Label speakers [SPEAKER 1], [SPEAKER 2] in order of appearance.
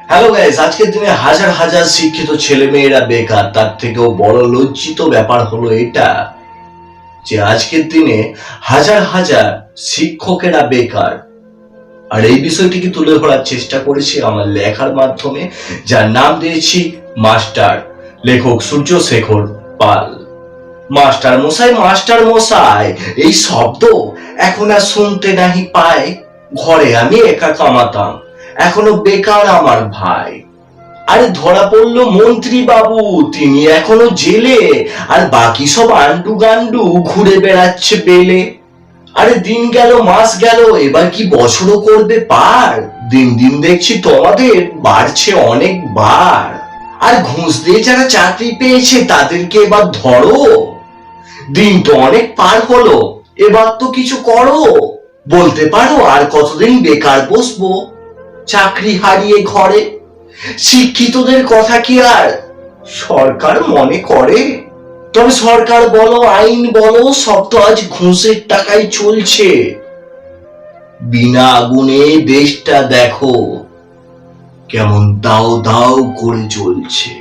[SPEAKER 1] Hello guys, আজকের দিনে হাজার হাজার শিক্ষিত ছেলে মেয়েরা বেকার। তার থেকেও বড় লজ্জিত ব্যাপার হলো এটা যে আজকের দিনে হাজার হাজার শিক্ষকেরা বেকার। আর এই বিষয়টিকে তুলে ধরার চেষ্টা করেছি আমার লেখার মাধ্যমে, যার নাম দিয়েছি মাস্টার। লেখক সূর্যশেখর পাল। মাস্টার মশাই এই শব্দ এখন আর শুনতে নাহি পায়। ঘরে আমি একা কামাতাম, এখনো বেকার আমার ভাই। আরে ধরা পড়লো মন্ত্রী বাবু, তিনি এখনো জেলে, আর বাকি সব আন্ডু গান্ডু ঘুরে বেড়াচ্ছে বেলে। আরে দিন গেল মাস গেল, এবার কি বছরও করবে পার। দিন দিন দেখছি তোমাদের বাড়ছে অনেক বার। আর ঘুষ দিয়ে যারা চাকরি পেয়েছে তাদেরকে এবার ধরো। দিন তো অনেক পার হলো, এবার তো কিছু করো। বলতে পারো আর কতদিন বেকার বসবো চাকরি হারিয়ে ঘরে। শিক্ষিতদের কথা কি আর সরকার মনে করে? তবে সরকার বলো আইন বলো, সব তো আজ ঘুষের টাকায় চলছে। বিনা আগুনে দেশটা দেখো কেমন দাও দাও করে জ্বলছে।